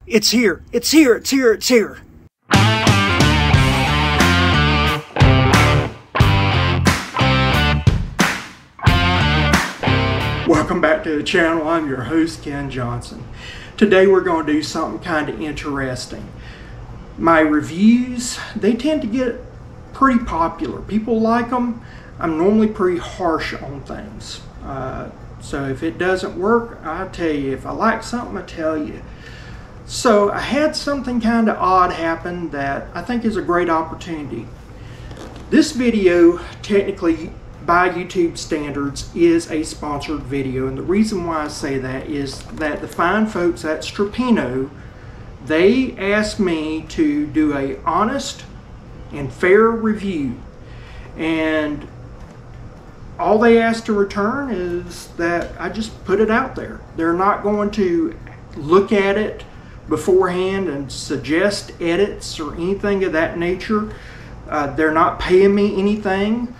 It's here. It's here. It's here. It's here. Welcome back to the channel. I'm your host, Ken Johnson. Today we're going to do something kind of interesting. My reviews, they tend to get pretty popular. People like them. I'm normally pretty harsh on things. So if it doesn't work, I tell you. If I like something, I tell you. So I had something kind of odd happen that I think is a great opportunity. This video, technically by YouTube standards, is a sponsored video, and the reason why I say that is that the fine folks at Strapinno, they asked me to do a honest and fair review, and all they asked to return is that I just put it out there. They're not going to look at it beforehand and suggest edits or anything of that nature. They're not paying me anything.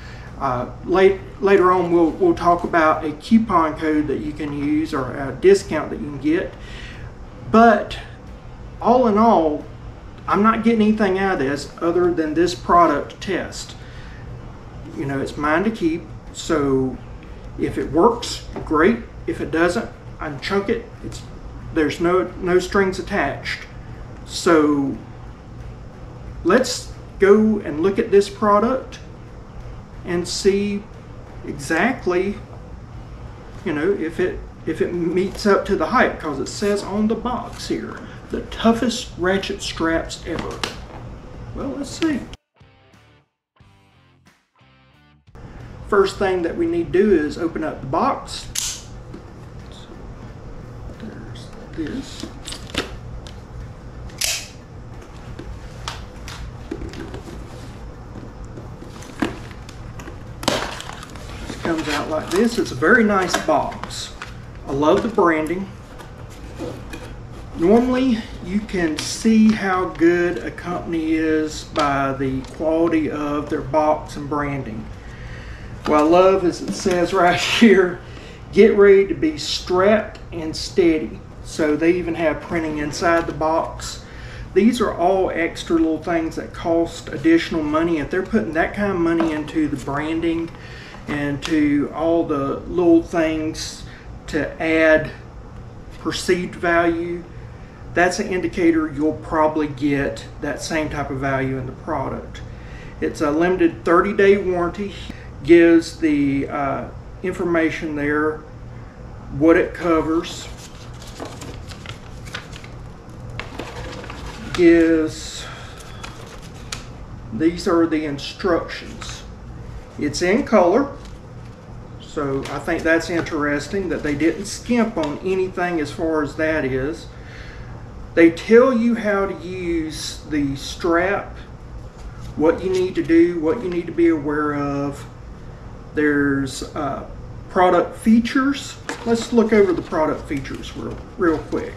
Later on we'll talk about a coupon code that you can use or a discount that you can get. But all in all, I'm not getting anything out of this other than this product test. You know, it's mine to keep. So if it works, great. If it doesn't, I can chunk it. There's no strings attached. So let's go and look at this product and see exactly, you know, if it meets up to the hype, because it says on the box here, the toughest ratchet straps ever. Well, let's see. First thing that we need to do is open up the box. So there's this. This comes out like this. It's a very nice box. I love the branding. Normally you can see how good a company is by the quality of their box and branding. What I love is it says right here, get ready to be strapped and steady. So they even have printing inside the box. These are all extra little things that cost additional money. If they're putting that kind of money into the branding and to all the little things to add perceived value, that's an indicator you'll probably get that same type of value in the product. It's a limited 30-day warranty. Gives the information there, what it covers, these are the instructions. It's in color, so I think that's interesting that they didn't skimp on anything as far as that is. They tell you how to use the strap, what you need to do, what you need to be aware of. There's product features. Let's look over the product features real quick.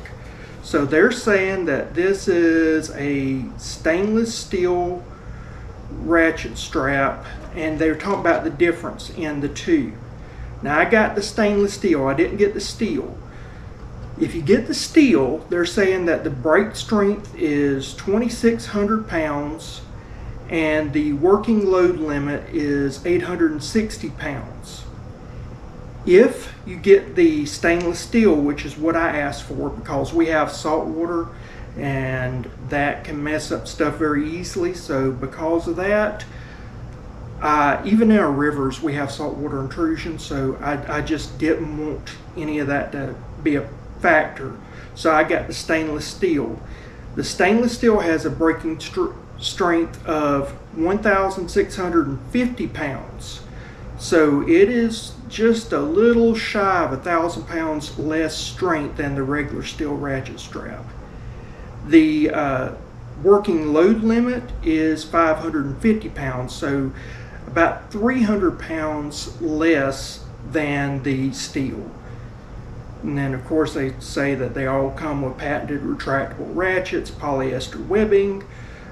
So they're saying that this is a stainless steel ratchet strap, and they're talking about the difference in the two. Now I got the stainless steel, I didn't get the steel. If you get the steel, they're saying that the break strength is 2,600 pounds and the working load limit is 860 pounds. If you get the stainless steel, which is what I asked for because we have salt water and that can mess up stuff very easily, so because of that, even in our rivers we have saltwater intrusion, so I just didn't want any of that to be a factor. So I got the stainless steel. The stainless steel has a breaking strength of 1,650 pounds. So it is just a little shy of 1,000 pounds less strength than the regular steel ratchet strap. The working load limit is 550 pounds, so about 300 pounds less than the steel. And then of course they say that they all come with patented retractable ratchets, polyester webbing,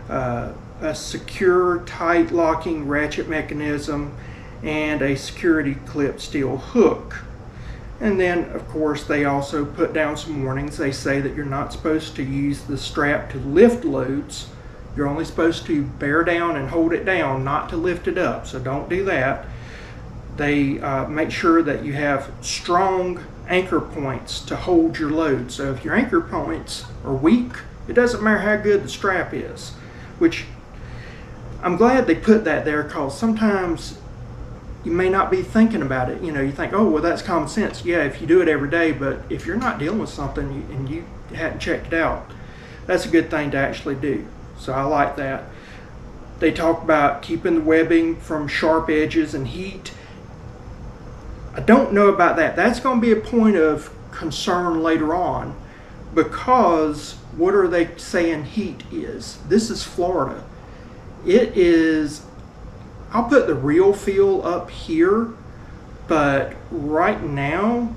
a secure tight locking ratchet mechanism, and a security clip steel hook. And then, of course, they also put down some warnings. They say that you're not supposed to use the strap to lift loads. You're only supposed to bear down and hold it down, not to lift it up. So don't do that. They make sure that you have strong anchor points to hold your load. So if your anchor points are weak, it doesn't matter how good the strap is. Which I'm glad they put that there, because sometimes you may not be thinking about it. You know, you think, oh, well, that's common sense. Yeah, if you do it every day, but if you're not dealing with something and you hadn't checked it out, that's a good thing to actually do. So I like that. They talk about keeping the webbing from sharp edges and heat. I don't know about that. That's going to be a point of concern later on, because what are they saying heat is? This is Florida. It is, I'll put the real feel up here, but right now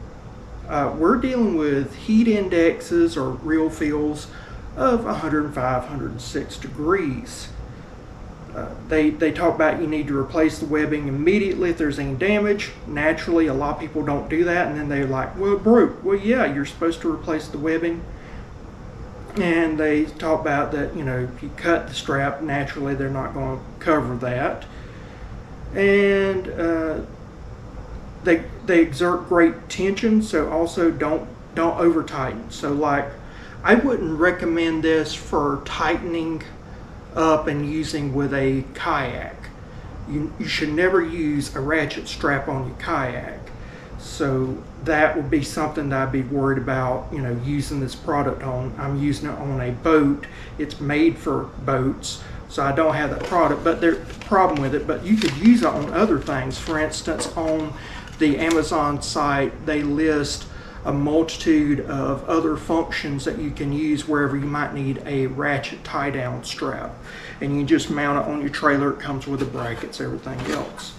we're dealing with heat indexes or real feels of 105, 106 degrees. They talk about you need to replace the webbing immediately if there's any damage. Naturally, a lot of people don't do that, and then they're like, well, it broke. Well, yeah, you're supposed to replace the webbing. And they talk about that, you know, if you cut the strap, naturally they're not going to cover that. And they exert great tension, so also don't over tighten. So like, I wouldn't recommend this for tightening up and using with a kayak. You should never use a ratchet strap on your kayak. So that would be something that I'd be worried about, you know, using this product on. I'm using it on a boat. It's made for boats, so I don't have that product, but there's a problem with it. But you could use it on other things. For instance, on the Amazon site, they list a multitude of other functions that you can use wherever you might need a ratchet tie-down strap. And you just mount it on your trailer. It comes with the brackets, everything else.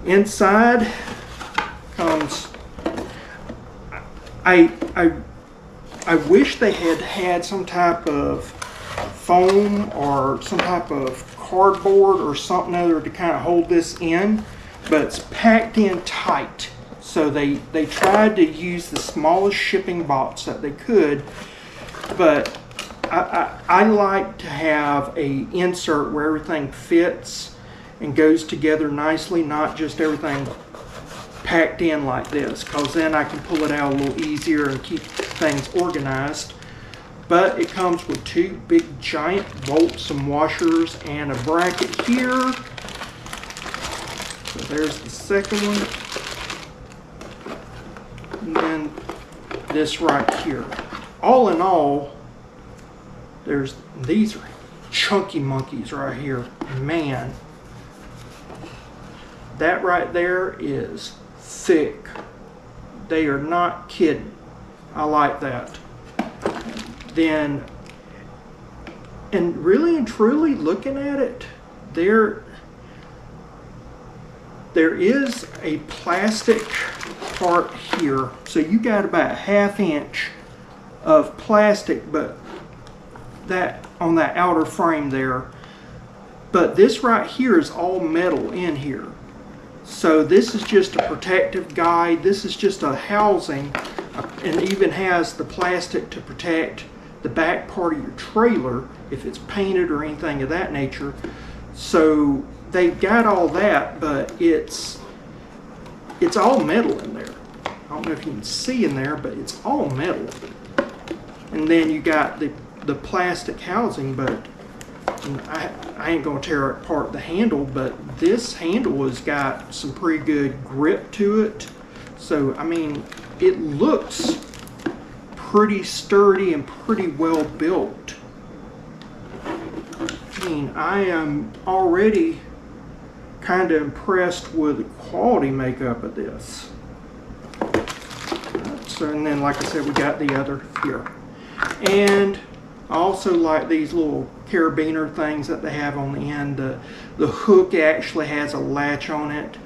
Inside comes, I wish they had some type of foam or some type of cardboard or something other to kind of hold this in, but it's packed in tight. So they tried to use the smallest shipping box that they could, but I like to have a insert where everything fits and goes together nicely, not just everything packed in like this, because then I can pull it out a little easier and keep things organized. But it comes with two big giant bolts and washers and a bracket here. So there's the second one. And then this right here. All in all, these are chunky monkeys right here. Man, that right there is thick. They are not kidding. I like that. Then, and really and truly looking at it, there is a plastic part here. So you got about 1/2 inch of plastic, but that on that outer frame there. But this right here is all metal in here. So this is just a protective guide. This is just a housing, and even has the plastic to protect the back part of your trailer if it's painted or anything of that nature. So they've got all that, but it's all metal in there. I don't know if you can see in there, but it's all metal. And then you got the plastic housing, but I ain't gonna tear apart the handle, but this handle has got some pretty good grip to it. So I mean, it looks pretty sturdy and pretty well built. I mean, I am already kind of impressed with the quality makeup of this. So, and then like I said, we got the other here. And I also like these little carabiner things that they have on the end. The hook actually has a latch on it.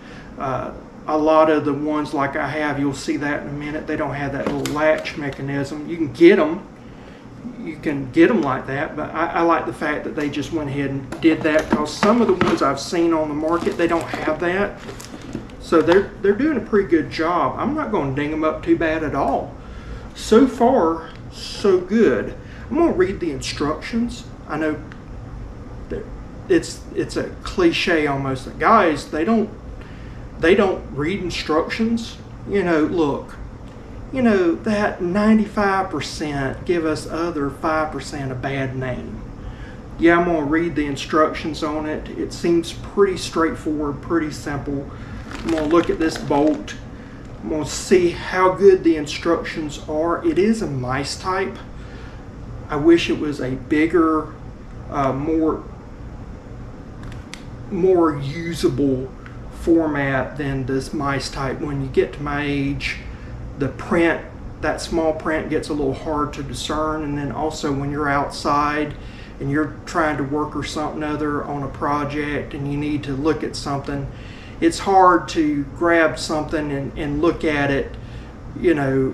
A lot of the ones like I have, you'll see that in a minute, they don't have that little latch mechanism. You can get them. You can get them like that, but I like the fact that they just went ahead and did that, because some of the ones I've seen on the market, they don't have that. So they're doing a pretty good job. I'm not going to ding them up too bad at all. So far, so good. I'm going to read the instructions. I know that it's a cliche almost. The guys, they don't read instructions. You know, look, you know, that 95% give us other 5% a bad name. Yeah, I'm going to read the instructions on it. It seems pretty straightforward, pretty simple. I'm going to look at this bolt. I'm going to see how good the instructions are. It is a mice type. I wish it was a bigger, more usable format than this mice type. When you get to my age, the print, that small print, gets a little hard to discern. And then also when you're outside and you're trying to work or something other on a project and you need to look at something, it's hard to grab something and look at it, you know,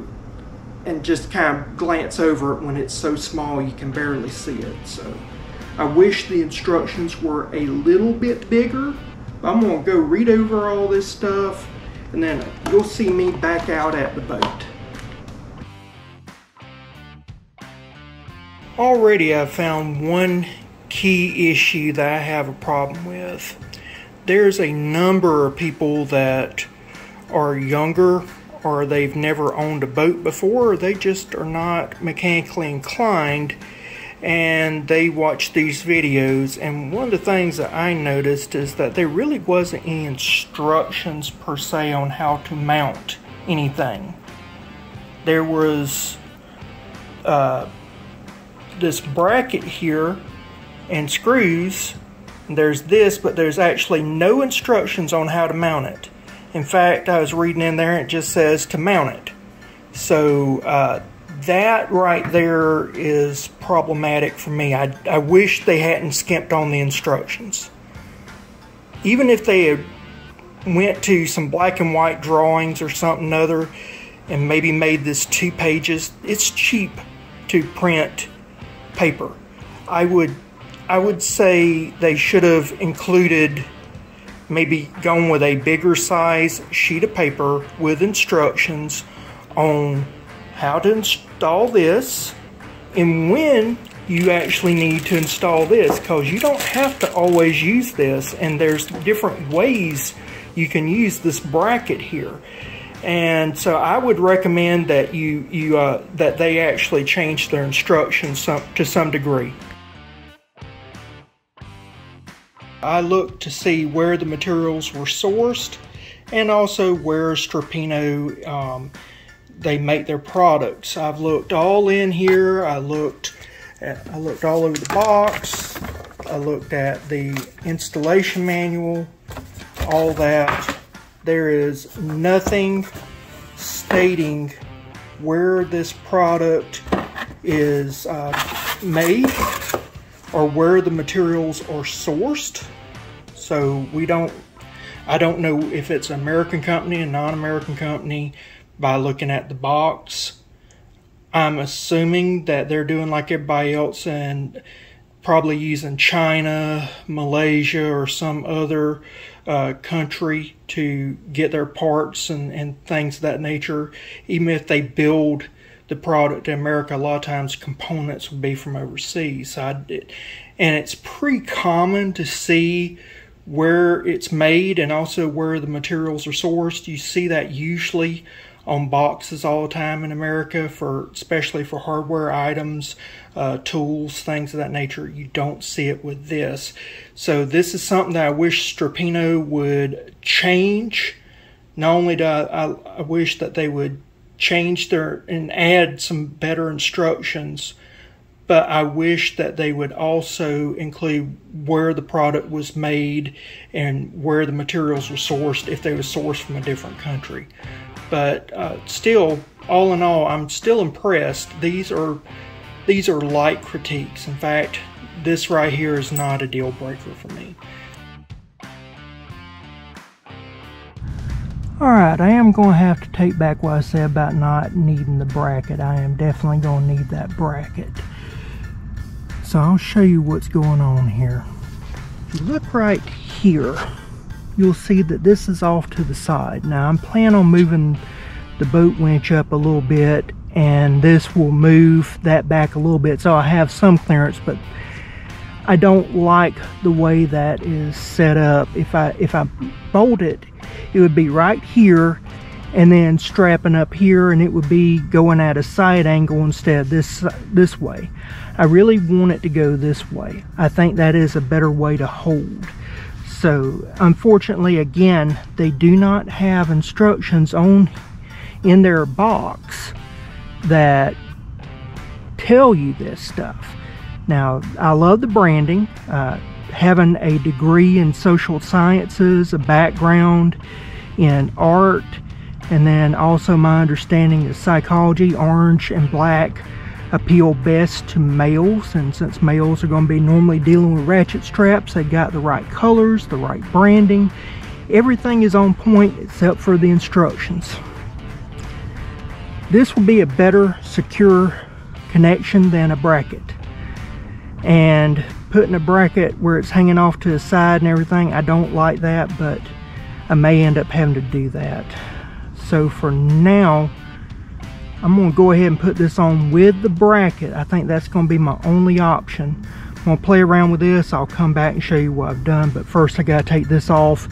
and just kind of glance over it when it's so small you can barely see it. So I wish the instructions were a little bit bigger. I'm going to go read over all this stuff, and then you'll see me back out at the boat. Already I've found one key issue that I have a problem with. There's a number of people that are younger, or they've never owned a boat before, or they just are not mechanically inclined, and they watch these videos. And one of the things that I noticed is that there really wasn't any instructions per se on how to mount anything. There was this bracket here and screws. There's this, but there's actually no instructions on how to mount it. In fact, I was reading in there, and it just says to mount it. So that right there is problematic for me. I wish they hadn't skimped on the instructions. Even if they had went to some black and white drawings or something other and maybe made this 2 pages, it's cheap to print paper. I would say they should have included, maybe gone with a bigger size sheet of paper with instructions on how to install this and when you actually need to install this, because you don't have to always use this, and there's different ways you can use this bracket here. And so I would recommend that that they actually change their instructions to some degree. I looked to see where the materials were sourced, and also where Strapinno they make their products. I've looked all in here. I looked all over the box. I looked at the installation manual, all that. There is nothing stating where this product is made or where the materials are sourced. So I don't know if it's an American company, a non-American company, by looking at the box. I'm assuming that they're doing like everybody else and probably using China, Malaysia, or some other country to get their parts and things of that nature. Even if they build the product in America, a lot of times components would be from overseas. And it's pretty common to see where it's made and also where the materials are sourced. You see that usually on boxes all the time in America, especially for hardware items, tools, things of that nature. You don't see it with this. So this is something that I wish Strapinno would change. Not only do I wish that they would change and add some better instructions, but I wish that they would also include where the product was made and where the materials were sourced if they were sourced from a different country. But still, all in all, I'm still impressed. These are light critiques. In fact, this right here is not a deal breaker for me. Alright, I am going to have to take back what I said about not needing the bracket. I am definitely going to need that bracket. So I'll show you what's going on here. If you look right here, you'll see that this is off to the side. Now I'm planning on moving the boat winch up a little bit, and this will move that back a little bit so I have some clearance, but I don't like the way that is set up. If I bolt it, it would be right here and then strapping up here, and it would be going at a side angle instead of this way. I really want it to go this way. I think that is a better way to hold. So unfortunately, again, they do not have instructions in their box that tell you this stuff. Now, I love the branding. Having a degree in social sciences, a background in art, and then also my understanding of psychology, orange and black appeal best to males, and since males are going to be normally dealing with ratchet straps, they got the right colors, the right branding. Everything is on point except for the instructions. This will be a better secure connection than a bracket, and putting a bracket where it's hanging off to the side and everything, I don't like that, but I may end up having to do that. So for now, I'm going to go ahead and put this on with the bracket. I think that's going to be my only option. I'm going to play around with this. I'll come back and show you what I've done, but first I got to take this off.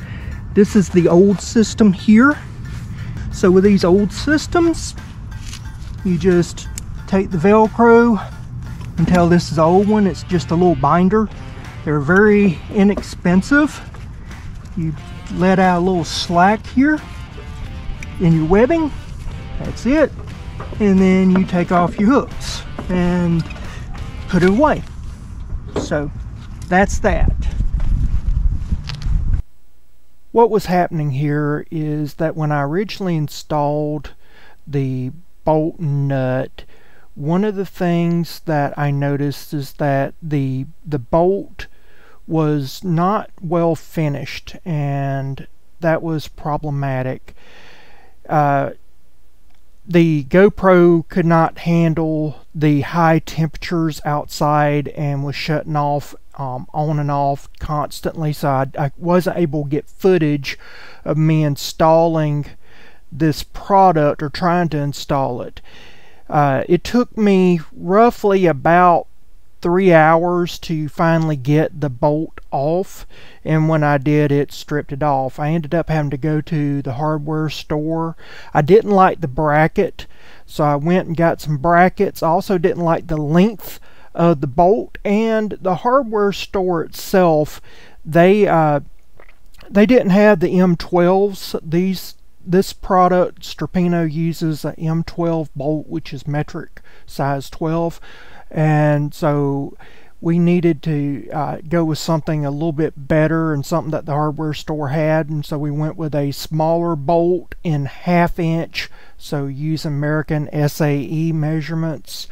This is the old system here. So with these old systems, you just take the Velcro. Until this is an old one, it's just a little binder. They're very inexpensive. You let out a little slack here in your webbing. That's it. And then you take off your hooks and put it away. So that's that. What was happening here is that when I originally installed the bolt and nut, one of the things that I noticed is that the bolt was not well finished, and that was problematic. The GoPro could not handle the high temperatures outside and was shutting off on and off constantly, so I wasn't able to get footage of me installing this product or trying to install it. It took me roughly about 3 hours to finally get the bolt off, and when I did, it stripped it off. I ended up having to go to the hardware store. I didn't like the bracket, so I went and got some brackets. I also didn't like the length of the bolt, and the hardware store itself, they didn't have the M12s. This product, Strapinno, uses a M12 bolt, which is metric size 12, and so we needed to go with something a little bit better and something that the hardware store had, and so we went with a smaller bolt in 1/2 inch, so use American SAE measurements,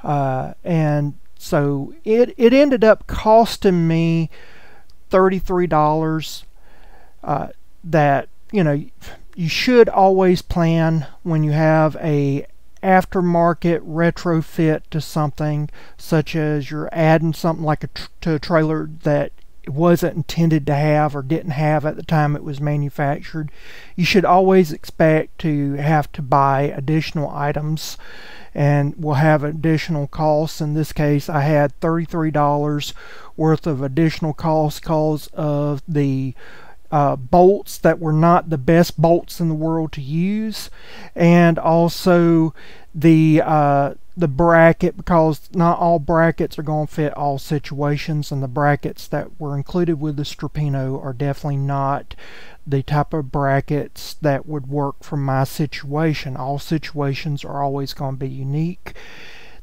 and so it ended up costing me $33. That, you know, you should always plan when you have a aftermarket retrofit to something, such as you're adding something like to a trailer that it wasn't intended to have or didn't have at the time it was manufactured. You should always expect to have to buy additional items and will have additional costs. In this case, I had $33 worth of additional costs because of the bolts that were not the best bolts in the world to use, and also the bracket, because not all brackets are going to fit all situations, and the brackets that were included with the Strapinno are definitely not the type of brackets that would work for my situation. All situations are always going to be unique.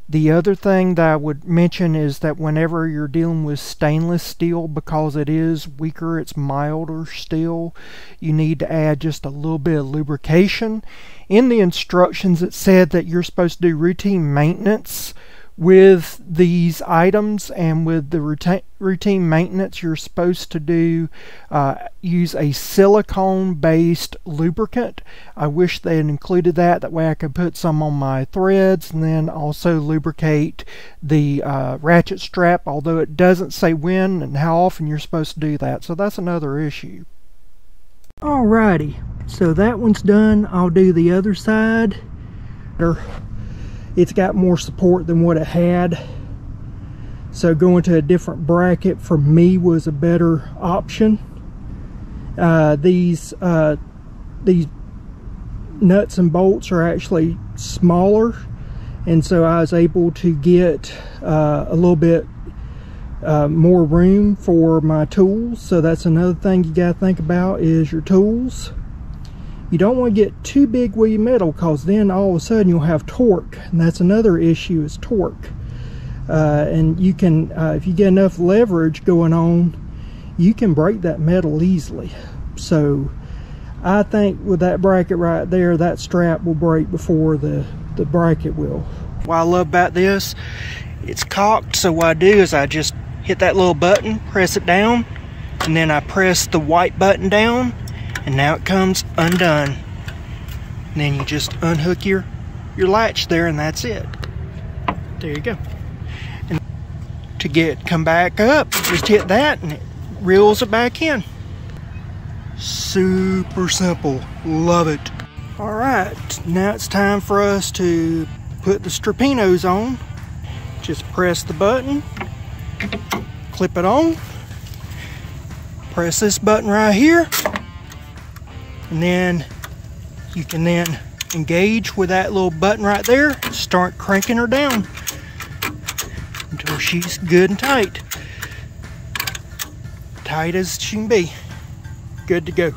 The other thing that I would mention is that whenever you're dealing with stainless steel, because it is weaker, it's milder steel, you need to add just a little bit of lubrication. In the instructions, it said that you're supposed to do routine maintenance with these items, and with the routine maintenance, you're supposed to do use a silicone based lubricant. I wish they had included that. That way I could put some on my threads and then also lubricate the ratchet strap, although it doesn't say when and how often you're supposed to do that, so that's another issue. Alrighty, so that one's done. I'll do the other side. It's got more support than what it had, so going to a different bracket for me was a better option. These nuts and bolts are actually smaller, and so I was able to get a little bit more room for my tools. So that's another thing you got to think about, is your tools. You don't want to get too big with your metal, because then all of a sudden you'll have torque, and that's another issue, is torque. And you can, if you get enough leverage going on, you can break that metal easily. So I think with that bracket right there, that strap will break before the bracket will. What I love about this, it's cocked, so what I do is I just hit that little button, press it down, and then I press the white button down, and now it comes undone. And then you just unhook your latch there, and that's it. There you go. And to come back up, just hit that and it reels it back in. Super simple. Love it. Alright, now it's time for us to put the Strapinnos on. Just press the button, clip it on, press this button right here, and then you can then engage with that little button right there, start cranking her down until she's good and tight. Tight as she can be. Good to go.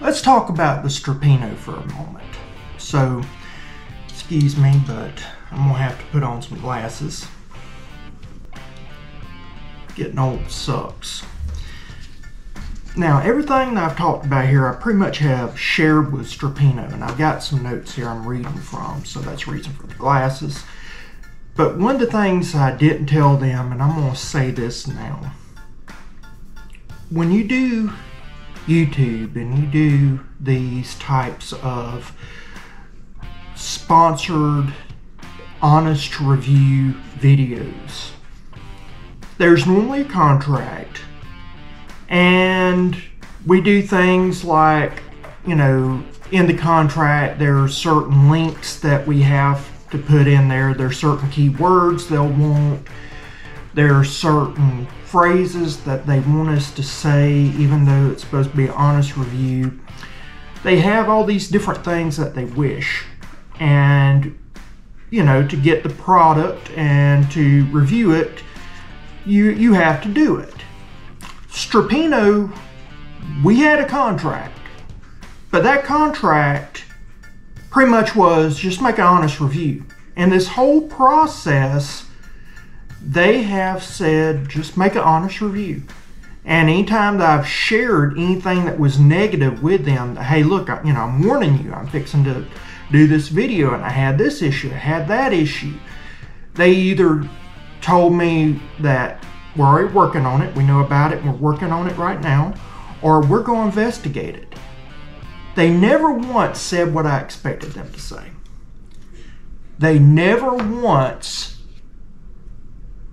Let's talk about the Strapinno for a moment. So, excuse me, but I'm gonna have to put on some glasses. Getting old sucks. Now, everything that I've talked about here, I pretty much have shared with Strapinno, and I've got some notes here I'm reading from, so that's the reason for the glasses. But one of the things I didn't tell them, and I'm gonna say this now, when you do YouTube and you do these types of sponsored, honest review videos, there's normally a contract, and we do things like, you know, in the contract there are certain links that we have to put in there. There's certain keywords they'll want. There are certain phrases that they want us to say, even though it's supposed to be an honest review. They have all these different things that they wish, and you know, to get the product and to review it, you have to do it. Strapinno, we had a contract, but that contract pretty much was just make an honest review. And this whole process, they have said just make an honest review. And anytime that I've shared anything that was negative with them, hey look, you know, I'm warning you, I'm fixing to do this video and I had this issue, I had that issue, they either told me that we're already working on it, we know about it, we're working on it right now, or we're going to investigate it. They never once said what I expected them to say. They never once,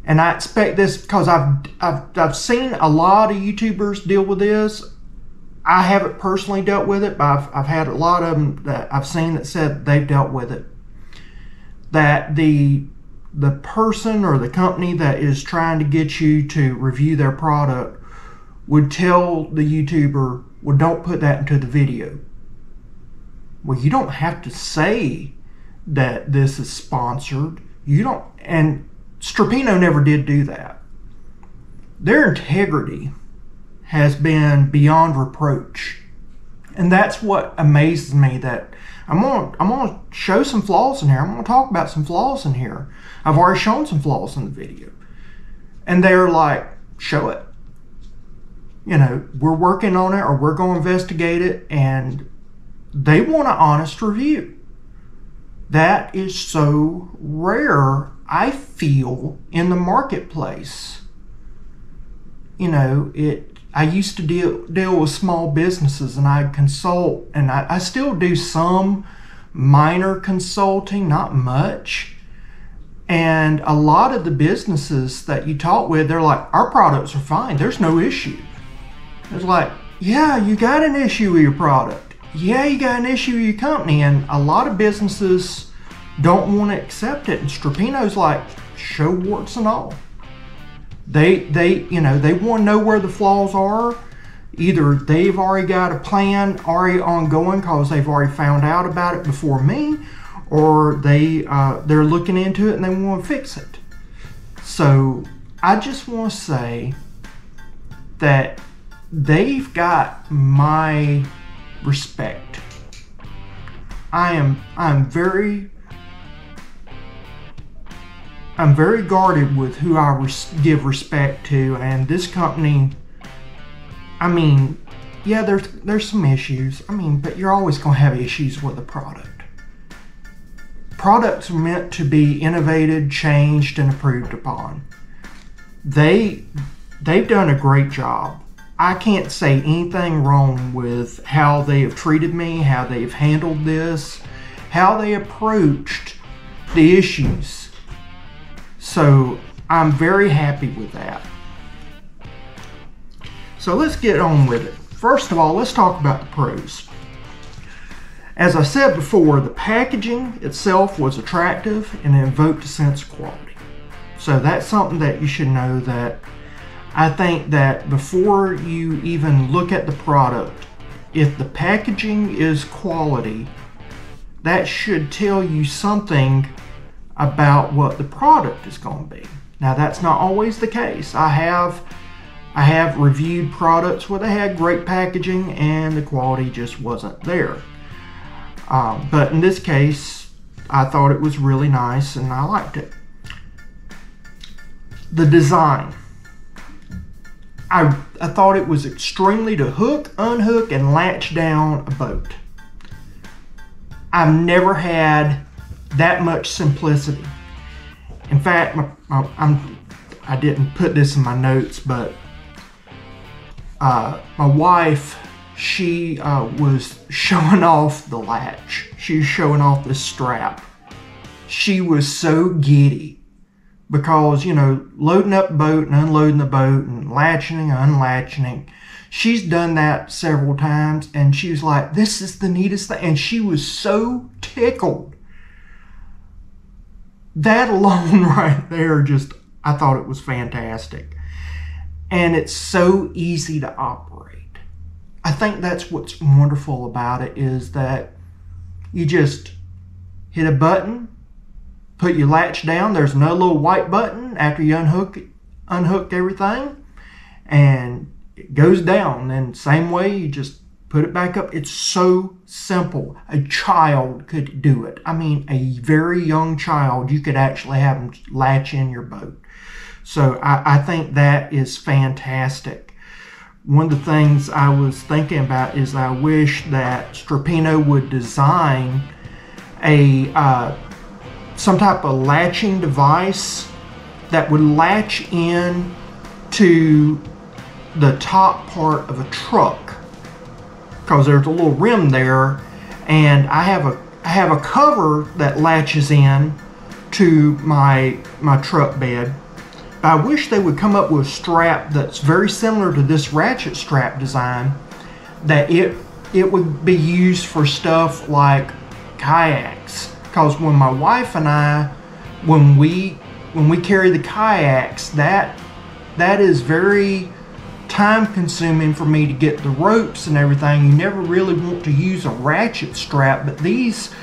and I expect this because I've seen a lot of YouTubers deal with this. I haven't personally dealt with it, but I've had a lot of them that I've seen that said they've dealt with it. That the person or the company that is trying to get you to review their product would tell the YouTuber, well, don't put that into the video. Well, you don't have to say that this is sponsored. You don't, and Strapinno never did do that. Their integrity has been beyond reproach. And that's what amazes me, that I'm gonna show some flaws in here. I'm gonna talk about some flaws in here. I've already shown some flaws in the video. And they're like, show it. You know, we're working on it, or we're gonna investigate it, and they want an honest review. That is so rare, I feel, in the marketplace. You know, I used to deal with small businesses, and I'd consult, and I still do some minor consulting, not much. And a lot of the businesses that you talk with, they're like, our products are fine, there's no issue. It's like, yeah, you got an issue with your product. Yeah, you got an issue with your company. And a lot of businesses don't want to accept it. And Strapinno's like, show warts and all. They want to know where the flaws are. Either they've already got a plan already ongoing because they've already found out about it before me, or they're looking into it and they want to fix it. So I just want to say that they've got my respect. I'm very guarded with who I give respect to, and this company, I mean, yeah, there's some issues. I mean, but you're always going to have issues with a product. Products are meant to be innovated, changed, and improved upon. They've done a great job. I can't say anything wrong with how they have treated me, how they've handled this, how they approached the issues. So I'm very happy with that. So let's get on with it. First of all, let's talk about the pros. As I said before, the packaging itself was attractive and it invoked a sense of quality. So that's something that you should know, that I think that before you even look at the product, if the packaging is quality, that should tell you something about what the product is going to be. Now that's not always the case. I have reviewed products where they had great packaging and the quality just wasn't there. But in this case, I thought it was really nice and I liked it. The design. I thought it was extremely to hook, unhook, and latch down a boat. I've never had that much simplicity. In fact, I didn't put this in my notes, but my wife, she was showing off the latch. She was showing off the strap. She was so giddy because, you know, loading up the boat and unloading the boat and latching and unlatching. She's done that several times and she was like, this is the neatest thing. And she was so tickled. That alone right there, just, I thought it was fantastic. And it's so easy to operate. I think that's what's wonderful about it, is that you just hit a button, put your latch down. There's no little white button after you unhooked everything, and it goes down. And same way, you just put it back up. It's so simple. A child could do it. I mean, a very young child, you could actually have them latch in your boat. So I think that is fantastic. One of the things I was thinking about is I wish that Strapinno would design some type of latching device that would latch in to the top part of a truck, because there's a little rim there, and I have a cover that latches in to my truck bed. I wish they would come up with a strap that's very similar to this ratchet strap design, that it would be used for stuff like kayaks. Because when my wife and I, when we carry the kayaks, that is very time consuming for me to get the ropes and everything. You never really want to use a ratchet strap, but these,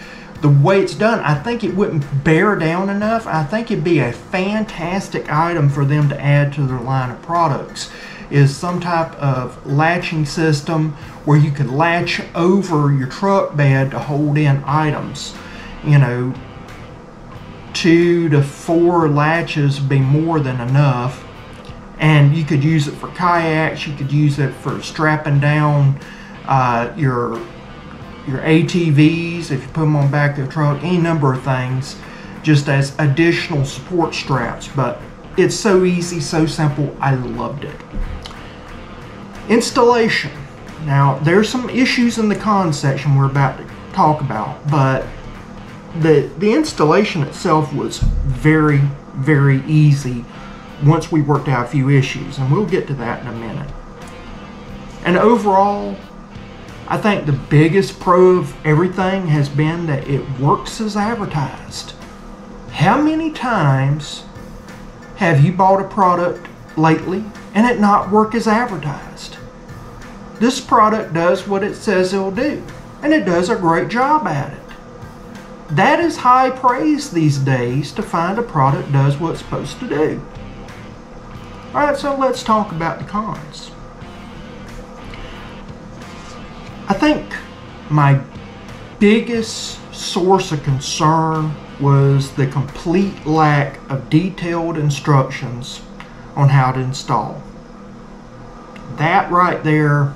the way it's done, I think it wouldn't bear down enough. I think it'd be a fantastic item for them to add to their line of products, is some type of latching system where you could latch over your truck bed to hold in items. You know, 2 to 4 latches would be more than enough. And you could use it for kayaks, you could use it for strapping down your ATVs, if you put them on the back of the truck, any number of things, just as additional support straps. But it's so easy, so simple, I loved it. Installation. Now, there's some issues in the cons section we're about to talk about, but the installation itself was very, very easy once we worked out a few issues, and we'll get to that in a minute. And overall, I think the biggest pro of everything has been that it works as advertised. How many times have you bought a product lately and it not work as advertised? This product does what it says it'll do, and it does a great job at it. That is high praise these days, to find a product does what it's supposed to do. Alright, so let's talk about the cons. I think my biggest source of concern was the complete lack of detailed instructions on how to install. That right there,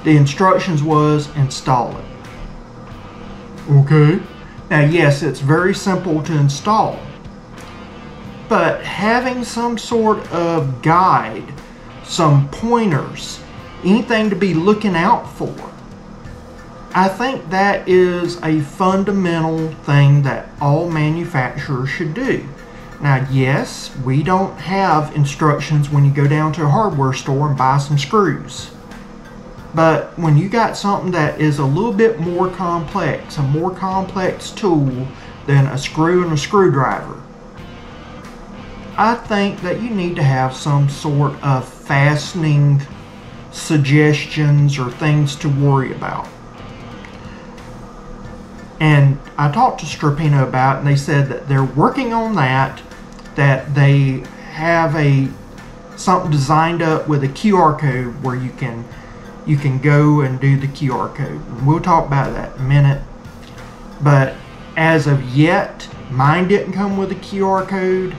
the instructions was install it. Okay. Now yes, it's very simple to install, but having some sort of guide, some pointers, anything to be looking out for, I think that is a fundamental thing that all manufacturers should do. Now yes, we don't have instructions when you go down to a hardware store and buy some screws. But when you got something that is a little bit more complex, a more complex tool than a screw and a screwdriver, I think that you need to have some sort of fastening suggestions or things to worry about. And I talked to Strapinno about it, and they said that they're working on that, that they have something designed up with a QR code where you can go and do the QR code. And we'll talk about that in a minute. But as of yet, mine didn't come with a QR code,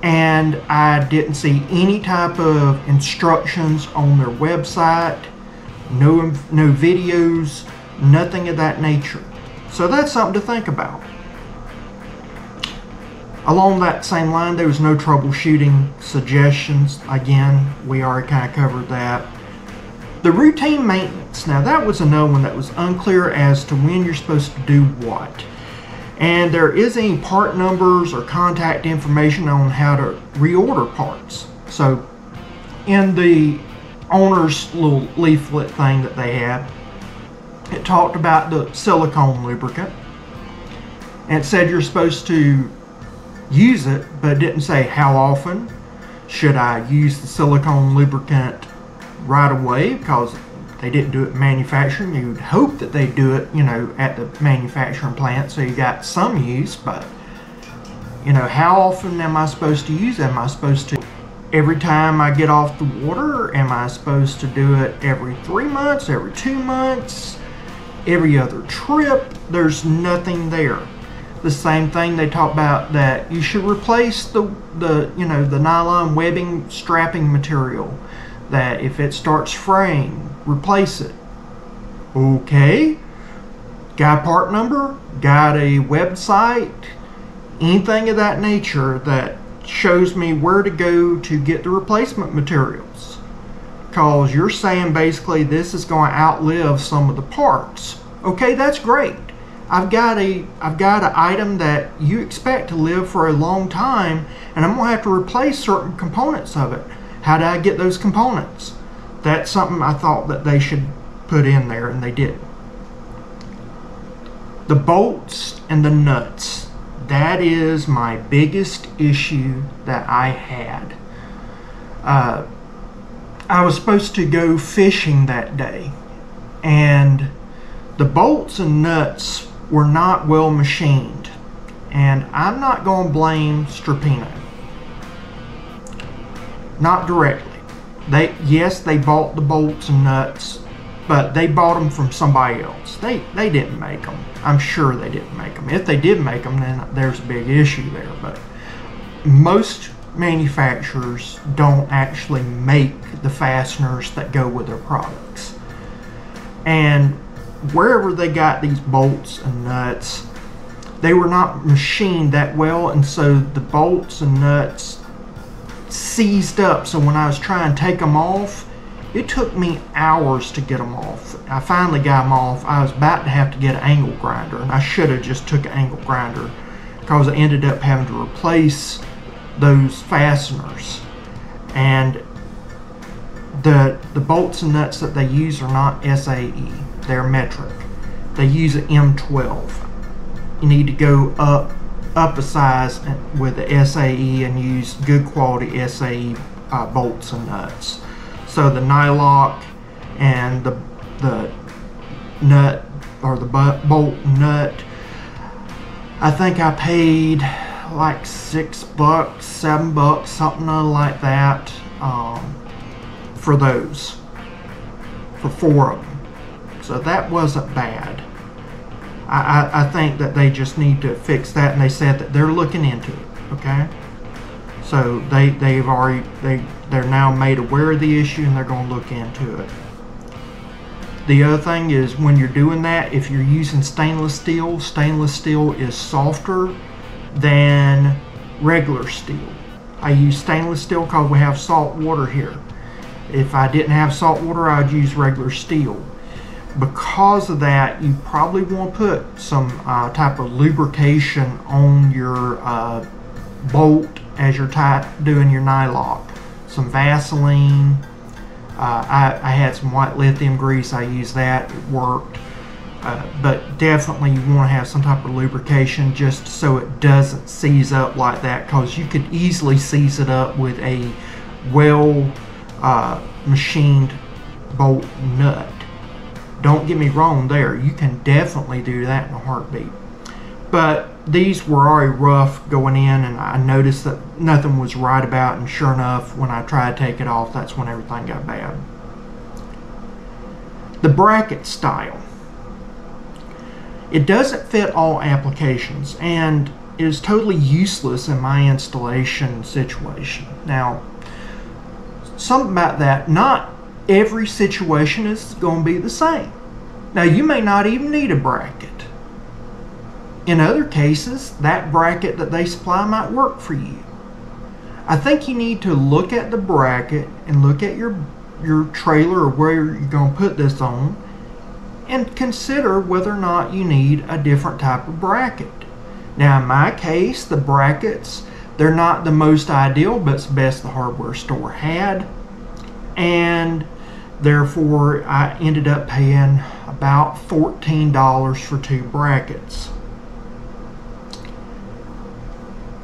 and I didn't see any type of instructions on their website, no videos, nothing of that nature. So that's something to think about. Along that same line, there was no troubleshooting suggestions. Again, we already kind of covered that. The routine maintenance. Now that was another one that was unclear as to when you're supposed to do what. And there isn't any part numbers or contact information on how to reorder parts. So in the owner's little leaflet thing that they had, it talked about the silicone lubricant, and it said you're supposed to use it, but it didn't say how often. Should I use the silicone lubricant right away, because they didn't do it in manufacturing? You'd hope that they do it, at the manufacturing plant, so you got some use. But how often am I supposed to use it? Am I supposed to every time I get off the water? Am I supposed to do it every 3 months, every 2 months, every other trip? There's nothing there. The same thing they talk about, that you should replace the nylon webbing strapping material, that if it starts fraying, replace it. Okay, got a part number, got a website, anything of that nature that shows me where to go to get the replacement materials? Because you're saying basically this is going to outlive some of the parts. Okay, that's great. I've got an item that you expect to live for a long time, and I'm going to have to replace certain components of it. How do I get those components? That's something I thought that they should put in there, and they did. The bolts and the nuts. That is my biggest issue that I had. I was supposed to go fishing that day, and the bolts and nuts were not well machined. And I'm not going to blame Strapinno. Not directly. Yes, they bought the bolts and nuts, but they bought them from somebody else. They didn't make them. I'm sure they didn't make them. If they did make them, then there's a big issue there. But most manufacturers don't actually make the fasteners that go with their products. And wherever they got these bolts and nuts, they were not machined that well, and so the bolts and nuts seized up. So when I was trying to take them off, It took me hours to get them off. I finally got them off. I was about to have to get an angle grinder, and I should have just took an angle grinder because I ended up having to replace those fasteners. And the bolts and nuts that they use are not SAE, they're metric. They use an M12. You need to go up a size with the SAE and use good quality SAE bolts and nuts. So the nylock and the nut, or the bolt nut, I think I paid like $6, $7, something like that, for those, for 4 of them. So that wasn't bad. I think that they just need to fix that, and they said that they're looking into it. Okay, so they're now made aware of the issue, and they're going to look into it. The other thing is, when you're doing that, if you're using stainless steel is softer than regular steel. I use stainless steel because we have salt water here. If I didn't have salt water, I'd use regular steel. Because of that, you probably want to put some type of lubrication on your bolt as you're doing your nylock. Some Vaseline. I had some white lithium grease. I used that. It worked. But definitely you want to have some type of lubrication just so it doesn't seize up like that, because you could easily seize it up with a well machined bolt nut. Don't get me wrong there, you can definitely do that in a heartbeat. But these were already rough going in, and I noticed that nothing was right about, and sure enough, when I tried to take it off, that's when everything got bad. The bracket style. It doesn't fit all applications and is totally useless in my installation situation. Now, something about that, not every situation is going to be the same. Now, you may not even need a bracket. In other cases, that bracket that they supply might work for you. I think you need to look at the bracket and look at your trailer or where you're going to put this on, and consider whether or not you need a different type of bracket. Now, in my case, the brackets, they're not the most ideal, but it's the best the hardware store had. And therefore, I ended up paying about $14 for 2 brackets.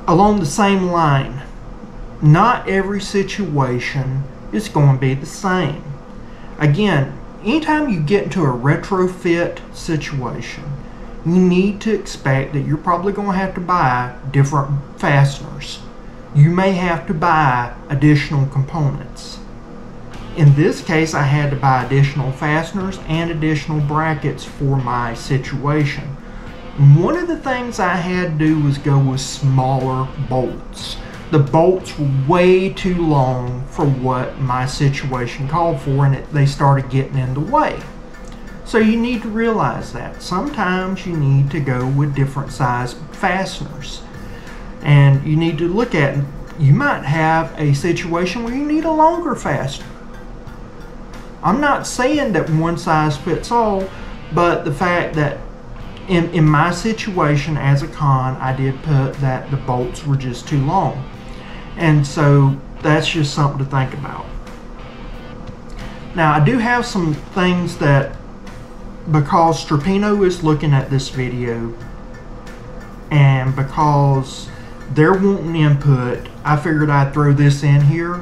Along the same line, not every situation is going to be the same. Again, anytime you get into a retrofit situation, you need to expect that you're probably going to have to buy different fasteners. You may have to buy additional components. In this case, I had to buy additional fasteners and additional brackets for my situation. One of the things I had to do was go with smaller bolts. The bolts were way too long for what my situation called for, and they started getting in the way. So you need to realize that sometimes you need to go with different size fasteners, and you need to look at, you might have a situation where you need a longer fastener. I'm not saying that one size fits all, but the fact that in my situation as a con, I did put that the bolts were just too long. And so that's just something to think about. Now, I do have some things that, because Strapinno is looking at this video, and because they're wanting input, I figured I'd throw this in here,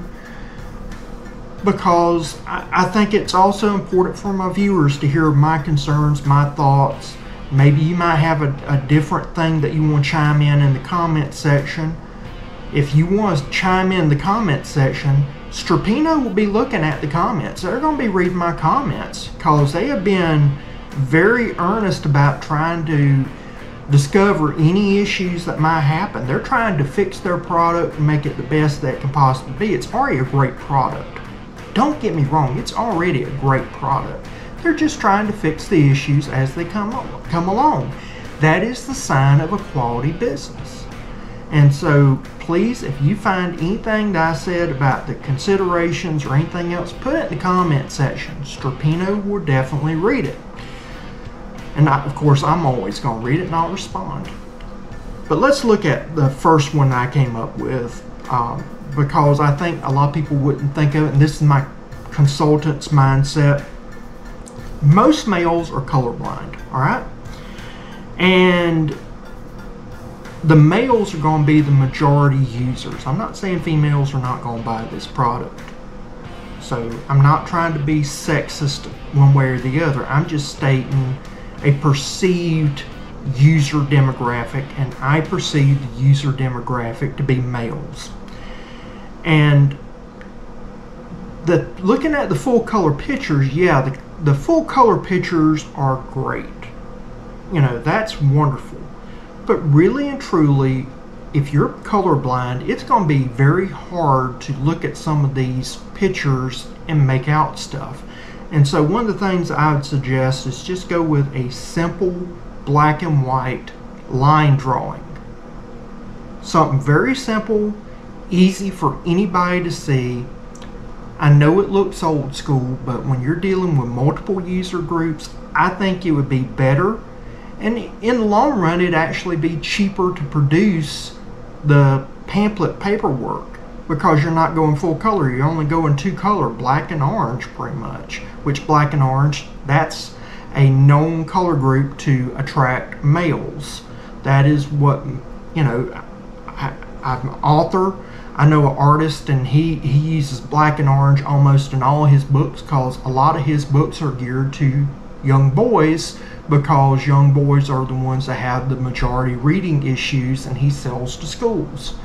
because I think it's also important for my viewers to hear my concerns, my thoughts. Maybe you might have a different thing that you want to chime in the comment section. If you want to chime in the comment section, Strapinno will be looking at the comments. They're going to be reading my comments, because they have been very earnest about trying to discover any issues that might happen. They're trying to fix their product and make it the best that it can possibly be. It's already a great product. Don't get me wrong, it's already a great product. They're just trying to fix the issues as they come along. That is the sign of a quality business. And so please, if you find anything that I said about the considerations or anything else, put it in the comment section. Strapinno will definitely read it. And of course, I'm always going to read it and I'll respond. But let's look at the first one I came up with, because I think a lot of people wouldn't think of it, and this is my consultant's mindset. Most males are colorblind, all right? And the males are going to be the majority users. I'm not saying females are not going to buy this product. So I'm not trying to be sexist one way or the other. I'm just stating a perceived user demographic, and I perceive the user demographic to be males. And looking at the full color pictures, yeah, the full color pictures are great. You know, that's wonderful. But really and truly, if you're colorblind, it's going to be very hard to look at some of these pictures and make out stuff. And so one of the things I would suggest is just go with a simple black and white line drawing. Something very simple, easy for anybody to see. I know it looks old school, but when you're dealing with multiple user groups, I think it would be better. And in the long run, it'd actually be cheaper to produce the pamphlet paperwork, because you're not going full color. You're only going two color, black and orange pretty much, which black and orange, that's a known color group to attract males. That is what, you know, I'm an author. I know an artist, and he uses black and orange almost in all his books, because a lot of his books are geared to young boys, because young boys are the ones that have the majority reading issues, and he sells to schools.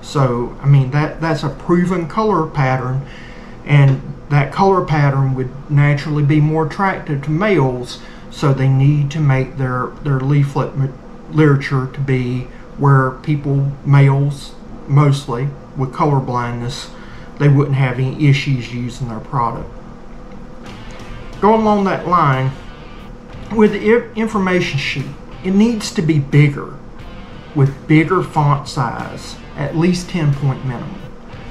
So, I mean, that's a proven color pattern, and that color pattern would naturally be more attractive to males, so they need to make their leaflet literature to be where people, males mostly, with color blindness, they wouldn't have any issues using their product. Going along that line, with the information sheet, it needs to be bigger, with bigger font size, at least 10-point minimum.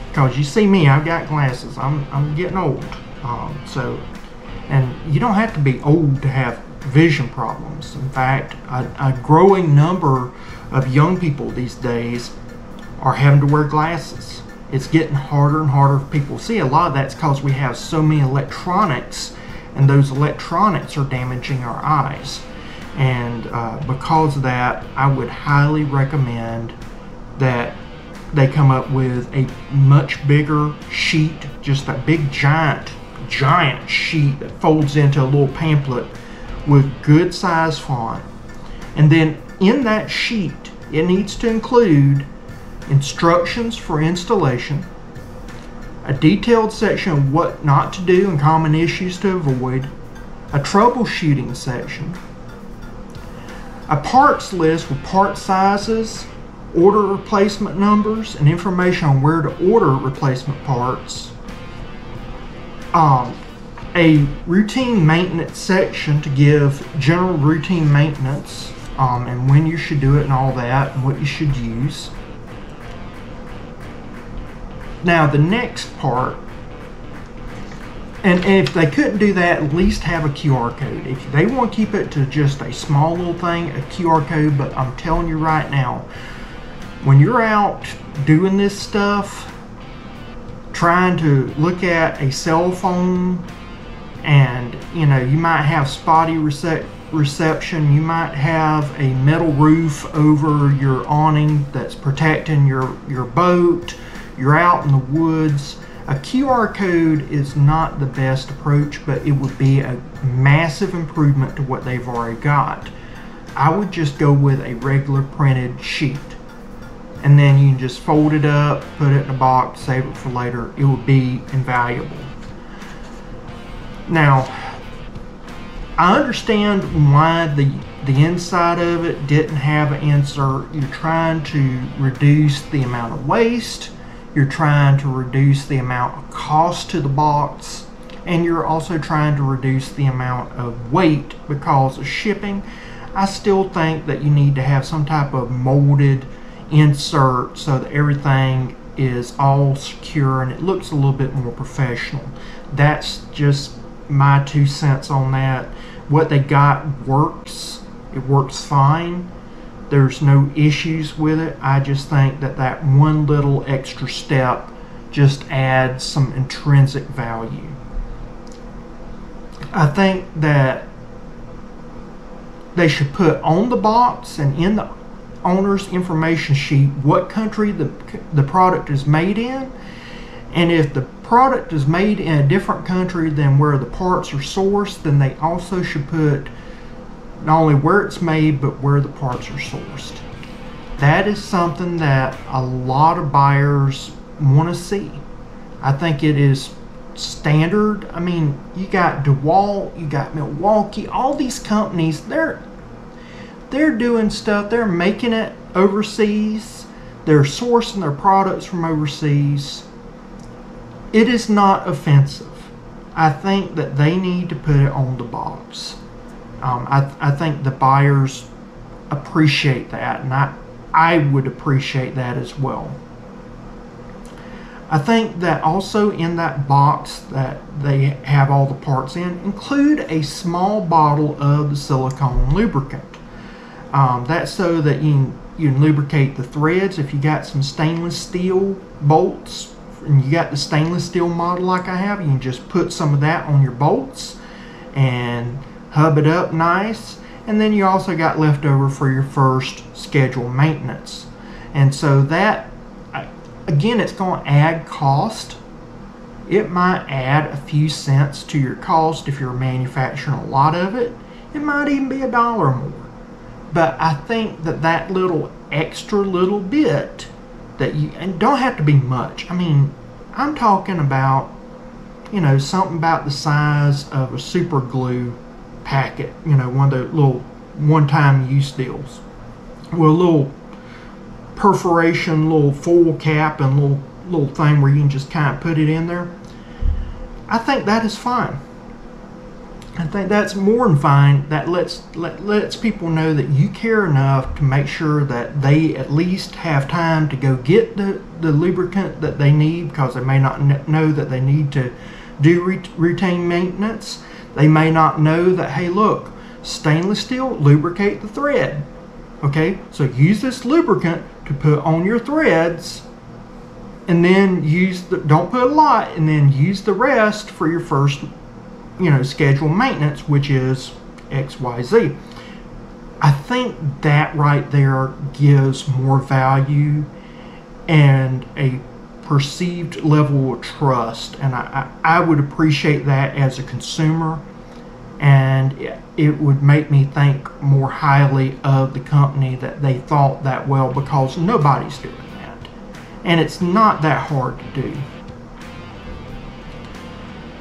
Because you see me, I've got glasses. I'm getting old. And you don't have to be old to have vision problems. In fact, a growing number of young people these days are having to wear glasses. It's getting harder and harder for people to see. A lot of that's because we have so many electronics, and those electronics are damaging our eyes. And because of that, I would highly recommend that they come up with a much bigger sheet, just a big giant sheet that folds into a little pamphlet with good size font. And then in that sheet, it needs to include instructions for installation, a detailed section of what not to do and common issues to avoid, a troubleshooting section, a parts list with part sizes, order replacement numbers, and information on where to order replacement parts, a routine maintenance section to give general routine maintenance, and when you should do it and all that, and what you should use. Now the next part, and if they couldn't do that, at least have a QR code. If they want to keep it to just a small little thing, a QR code, but I'm telling you right now, when you're out doing this stuff, trying to look at a cell phone, and you know, you might have spotty reception, you might have a metal roof over your awning that's protecting your boat, you're out in the woods, a QR code is not the best approach, but it would be a massive improvement to what they've already got. I would just go with a regular printed sheet, and then you can just fold it up, put it in a box, save it for later. It would be invaluable. Now, I understand why the inside of it didn't have an insert. You're trying to reduce the amount of waste, you're trying to reduce the amount of cost to the box, and you're also trying to reduce the amount of weight because of shipping. I still think that you need to have some type of molded insert so that everything is all secure and it looks a little bit more professional. That's just my 2 cents on that. What they got works. It works fine. There's no issues with it. I just think that that one little extra step just adds some intrinsic value. I think that they should put on the box and in the owner's information sheet what country the product is made in, and if the product is made in a different country than where the parts are sourced, then they also should put not only where it's made but where the parts are sourced. That is something that a lot of buyers want to see. I think it is standard. I mean, you got DeWalt, you got Milwaukee, all these companies, they're doing stuff, they're making it overseas, they're sourcing their products from overseas. It is not offensive. I think that they need to put it on the box. I think the buyers appreciate that, and I would appreciate that as well. I think that also in that box that they have all the parts in, include a small bottle of the silicone lubricant. That's so that you can lubricate the threads. If you got some stainless steel bolts and you got the stainless steel model like I have, you can just put some of that on your bolts and hub it up nice. And then you also got leftover for your first scheduled maintenance. And so that, again, it's going to add cost. It might add a few cents to your cost if you're manufacturing a lot of it. It might even be $1 more. But I think that that little extra little bit that you, and don't have to be much. I mean, I'm talking about, you know, something about the size of a super glue packet, you know, one of the little one-time use deals with a little perforation, little foil cap, and little thing where you can just kind of put it in there. I think that is fine. I think that's more than fine. That lets people know that you care enough to make sure that they at least have time to go get the lubricant that they need, because they may not know that they need to do routine maintenance. They may not know that, hey, look, stainless steel, lubricate the thread. Okay, so use this lubricant to put on your threads, and then don't put a lot, and then use the rest for your first, you know, scheduled maintenance, which is XYZ. I think that right there gives more value and a perceived level of trust, and I would appreciate that as a consumer, and it would make me think more highly of the company that they thought that well, because nobody's doing that, and it's not that hard to do.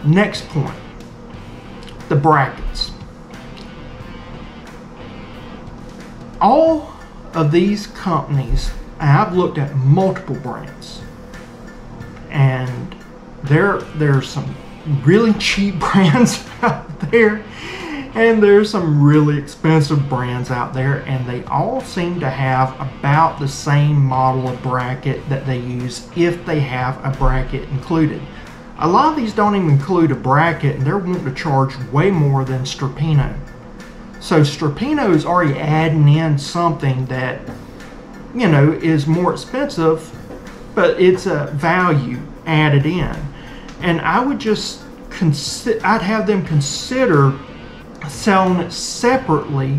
Next point, the brackets. All of these companies, and I've looked at multiple brands, and there's some really cheap brands out there, and there's some really expensive brands out there, and they all seem to have about the same model of bracket that they use if they have a bracket included. A lot of these don't even include a bracket, and they're wanting to charge way more than Strapinno. So Strapinno is already adding in something that, you know, is more expensive, but it's a value added in. And I would just I'd have them consider selling it separately.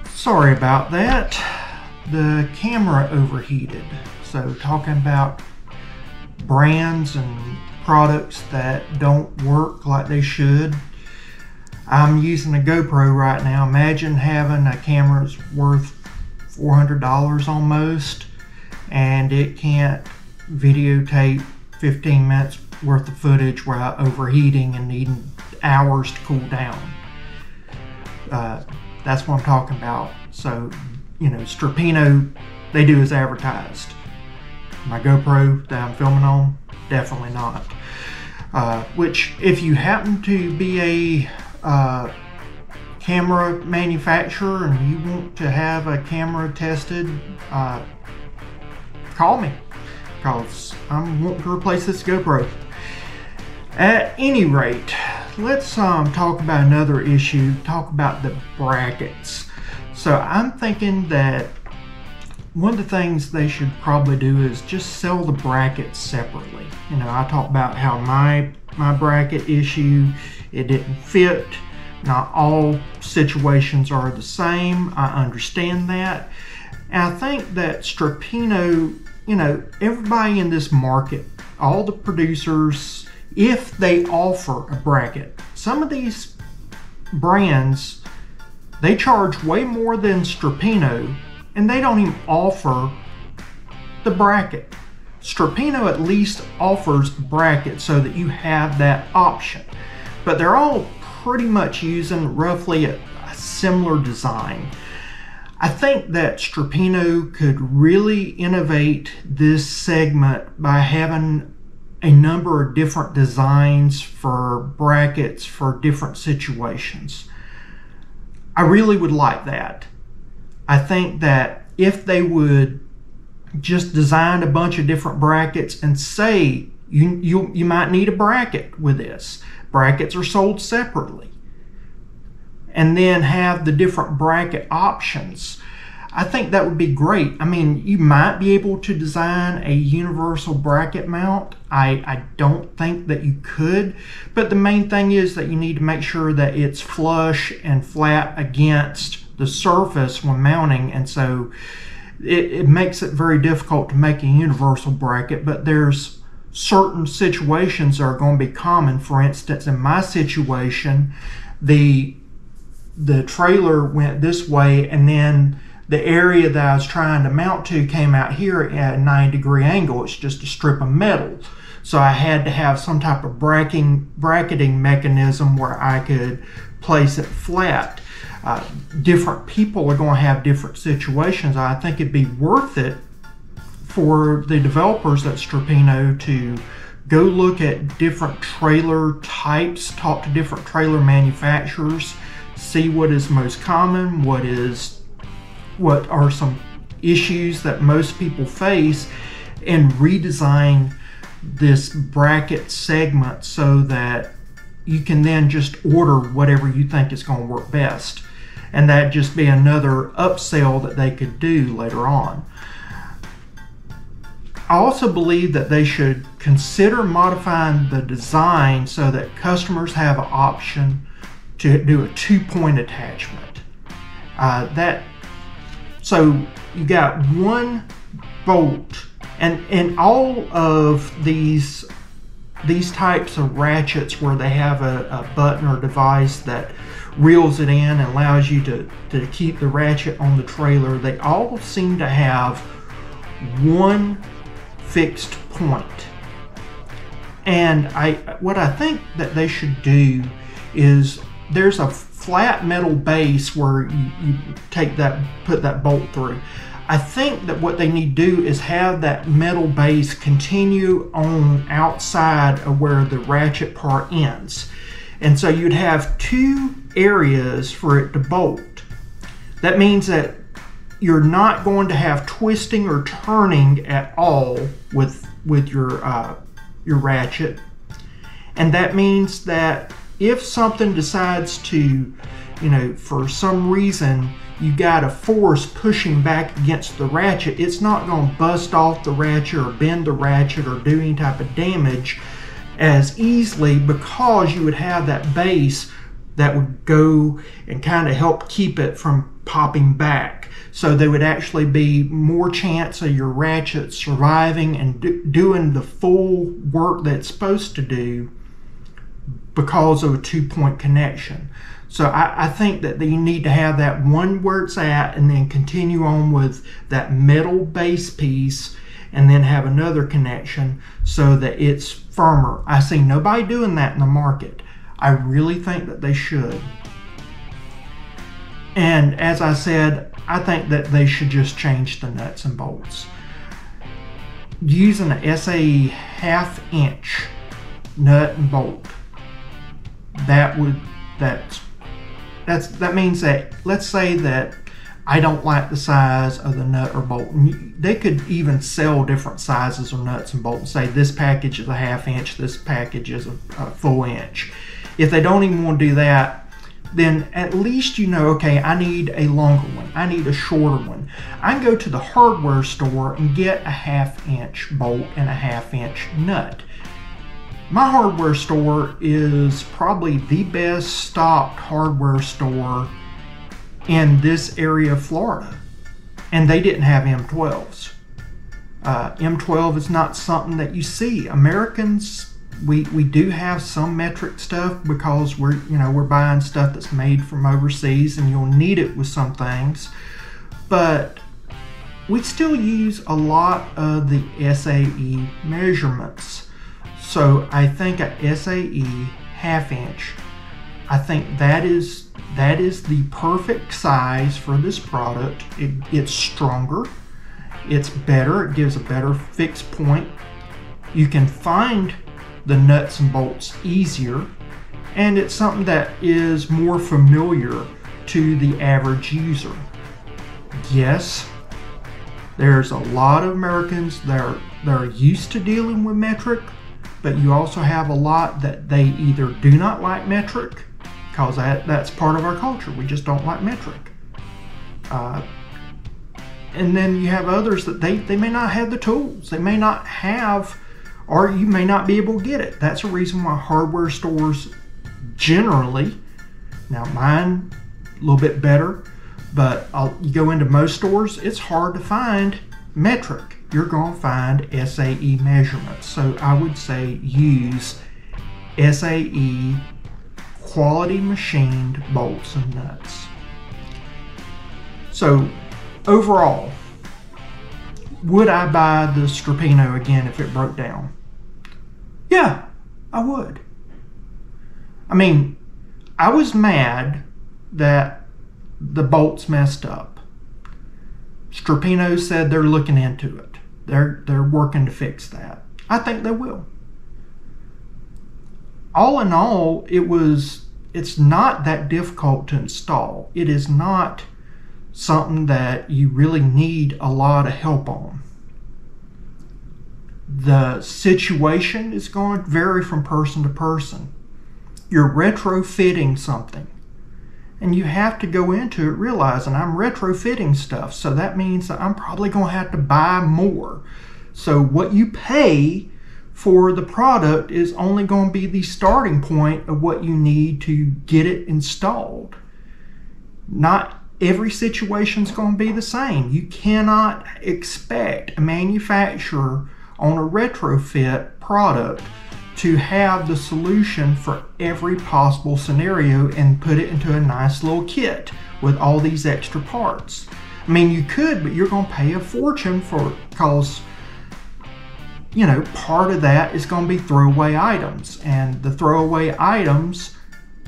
Sorry about that. The camera overheated. So talking about brands and products that don't work like they should. I'm using a GoPro right now. Imagine having a camera that's worth $400 almost, and it can't videotape 15 minutes worth of footage without overheating and needing hours to cool down. That's what I'm talking about. So, you know, Strapinno, they do as advertised. My GoPro that I'm filming on, definitely not. Which, if you happen to be a camera manufacturer and you want to have a camera tested, call me, because I'm wanting to replace this GoPro. At any rate, let's talk about another issue, talk about the brackets. So I'm thinking that one of the things they should probably do is just sell the brackets separately. You know, I talked about how my bracket issue, it didn't fit. Not all situations are the same. I understand that. And I think that Strapinno, you know, everybody in this market, all the producers, if they offer a bracket, some of these brands, they charge way more than Strapinno, and they don't even offer the bracket. Strapinno at least offers the bracket so that you have that option, but they're all pretty much using roughly a similar design. I think that Strapinno could really innovate this segment by having a number of different designs for brackets for different situations. I really would like that. I think that if they would just design a bunch of different brackets and say you might need a bracket with this. Brackets are sold separately. And then have the different bracket options. I think that would be great. I mean, you might be able to design a universal bracket mount. I don't think that you could, but the main thing is that you need to make sure that it's flush and flat against the surface when mounting, and so it makes it very difficult to make a universal bracket, but there's certain situations that are going to be common. For instance, in my situation, the trailer went this way, and then the area that I was trying to mount to came out here at a 90-degree angle. It's just a strip of metal. So I had to have some type of bracketing mechanism where I could place it flat. Different people are going to have different situations. I think it'd be worth it for the developers at Strapinno to go look at different trailer types, talk to different trailer manufacturers, see what is most common, what are some issues that most people face, and redesign this bracket segment so that you can then just order whatever you think is going to work best. And that just be another upsell that they could do later on. I also believe that they should consider modifying the design so that customers have an option to do a 2-point attachment. So you got one bolt, and all of these types of ratchets where they have a button or device that reels it in and allows you to keep the ratchet on the trailer, they all seem to have one fixed point. And what I think that they should do is, there's a flat metal base where you put that bolt through. I think that what they need to do is have that metal base continue on outside of where the ratchet part ends. And so you'd have two areas for it to bolt. That means that you're not going to have twisting or turning at all with your ratchet. And that means that if something decides to, for some reason you got a force pushing back against the ratchet, it's not going to bust off the ratchet or bend the ratchet or do any type of damage as easily, because you would have that base that would go and kind of help keep it from popping back. So there would actually be more chance of your ratchet surviving and doing the full work that it's supposed to do because of a 2-point connection. So I think that you need to have that one where it's at, and then continue on with that metal base piece, and then have another connection so that it's firmer. I see nobody doing that in the market. I really think that they should. And as I said, I think that they should just change the nuts and bolts. Using a SAE 1/2 inch nut and bolt, that's that means that, let's say that I don't like the size of the nut or bolt. And they could even sell different sizes of nuts and bolts. Say this package is a 1/2 inch, this package is a full inch. If they don't even want to do that, then at least you know, okay, I need a longer one, I need a shorter one. I can go to the hardware store and get a 1/2 inch bolt and a 1/2 inch nut. My hardware store is probably the best stocked hardware store in this area of Florida, and they didn't have M12s. M12 is not something that you see. Americans, we do have some metric stuff because we're buying stuff that's made from overseas, and you'll need it with some things, but we still use a lot of the SAE measurements. So I think a SAE 1/2 inch, I think that is the perfect size for this product. It's stronger, it's better, it gives a better fixed point. You can find the nuts and bolts easier, and it's something that is more familiar to the average user. Yes, there's a lot of Americans that are used to dealing with metric, but you also have a lot that they either do not like metric, because that's part of our culture. We just don't like metric. And then you have others that they may not have the tools. They may not have, or you may not be able to get it. That's a reason why hardware stores generally, now mine a little bit better, but you go into most stores, it's hard to find metric. You're going to find SAE measurements. So I would say use SAE quality machined bolts and nuts. So overall, would I buy the Strapinno again if it broke down? Yeah, I would. I mean, I was mad that the bolts messed up. Strapinno said they're looking into it. They're working to fix that. I think they will. All in all, it's not that difficult to install. It is not something that you really need a lot of help on. The situation is going to vary from person to person. You're retrofitting something, and you have to go into it realizing I'm retrofitting stuff, so that means that I'm probably going to have to buy more. So what you pay for the product is only going to be the starting point of what you need to get it installed. Not every situation is going to be the same. You cannot expect a manufacturer on a retrofit product to have the solution for every possible scenario and put it into a nice little kit with all these extra parts. I mean, you could, but you're going to pay a fortune for it, because part of that is going to be throwaway items, and the throwaway items,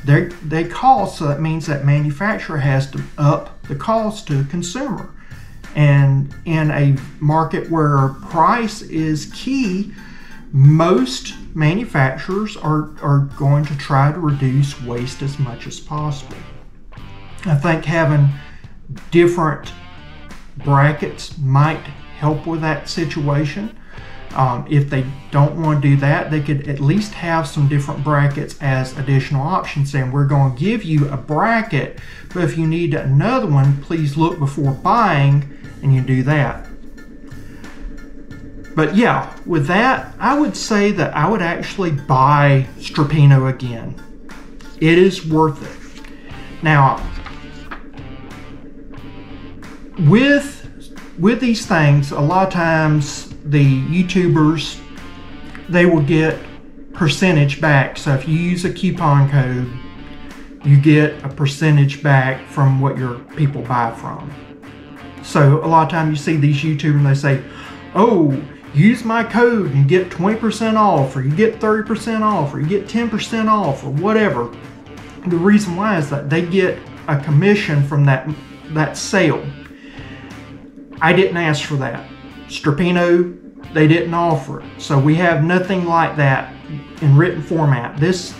they cost, so that means that manufacturer has to up the cost to consumer. And in a market where price is key, most manufacturers are going to try to reduce waste as much as possible. I think having different brackets might help with that situation. If they don't want to do that, they could at least have some different brackets as additional options, saying we're going to give you a bracket, but if you need another one, please look before buying, and you do that. But yeah, with that, I would say that I would actually buy Strapinno again. It is worth it. Now, with these things, a lot of times the YouTubers, they will get percentage back. So if you use a coupon code, you get a percentage back from what your people buy from. So a lot of times you see these YouTubers and they say, oh, use my code and you get 20% off, or you get 30% off, or you get 10% off, or whatever. The reason why is that they get a commission from that sale. I didn't ask for that. Strapinno, they didn't offer it. So we have nothing like that in written format. This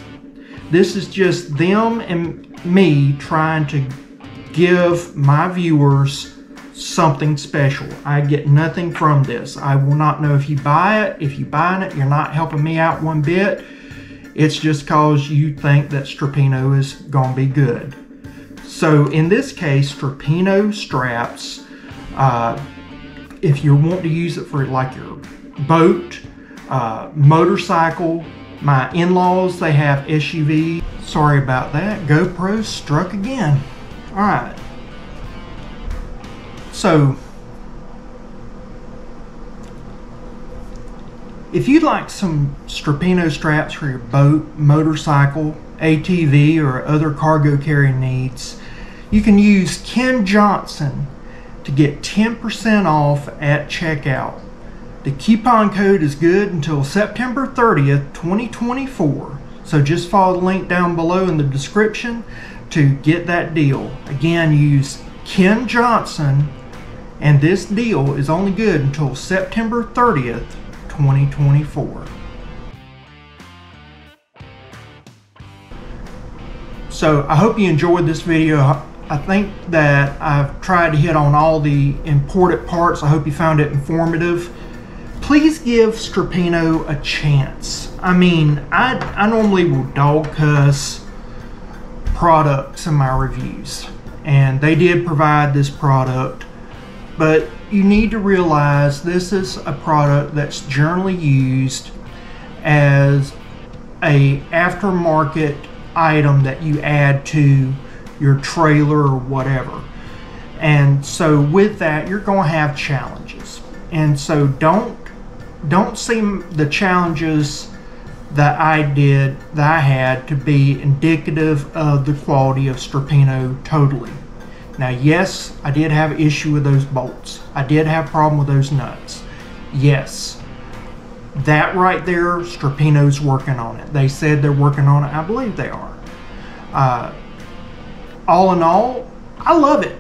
This is just them and me trying to give my viewers something special. I get nothing from this. I will not know if you buy it. If you're buying it, you're not helping me out one bit. It's just cause you think that Strapinno is gonna be good. So in this case, Strapinno straps, if you want to use it for like your boat, motorcycle, my in-laws, they have SUV. Sorry about that, GoPro struck again. All right. So, if you'd like some Strapinno straps for your boat, motorcycle, ATV, or other cargo carrying needs, you can use Ken Johnson to get 10% off at checkout. The coupon code is good until September 30th, 2024. So just follow the link down below in the description to get that deal. Again, use Ken Johnson, and this deal is only good until September 30th, 2024. So I hope you enjoyed this video. I think that I've tried to hit on all the important parts. I hope you found it informative. Please give Strapinno a chance. I mean, I normally will dog cuss products in my reviews, and they did provide this product, but you need to realize this is a product that's generally used as a aftermarket item that you add to your trailer or whatever. And so with that, you're going to have challenges. And so don't see the challenges that I had to be indicative of the quality of Strapinno totally. Now, yes, I did have an issue with those bolts. I did have a problem with those nuts. Yes, that right there, Strapinno's working on it. They said they're working on it. I believe they are. All in all, I love it.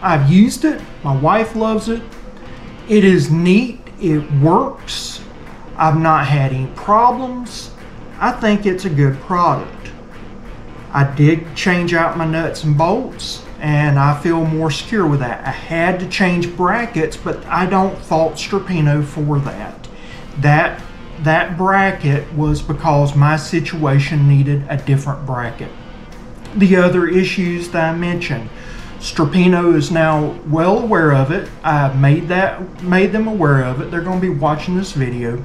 I've used it. My wife loves it. It is neat. It works. I've not had any problems. I think it's a good product. I did change out my nuts and bolts, and I feel more secure with that. I had to change brackets, but I don't fault Strapinno for that. That bracket was because my situation needed a different bracket. The other issues that I mentioned, Strapinno is now well aware of it. I made them aware of it. They're going to be watching this video,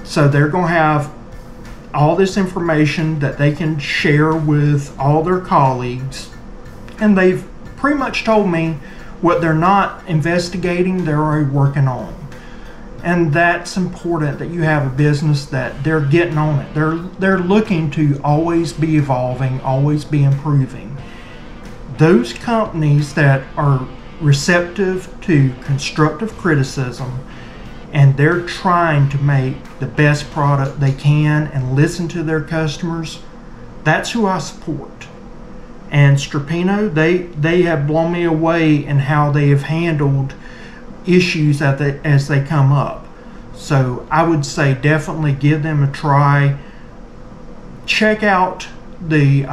so they're going to have all this information that they can share with all their colleagues, and they've pretty much told me what they're not investigating, they're already working on. And that's important, that you have a business that they're getting on it. They're looking to always be evolving, always be improving. Those companies that are receptive to constructive criticism, and they're trying to make the best product they can and listen to their customers, that's who I support. And Strapinno, they have blown me away in how they have handled issues as they come up. So I would say definitely give them a try. Check out the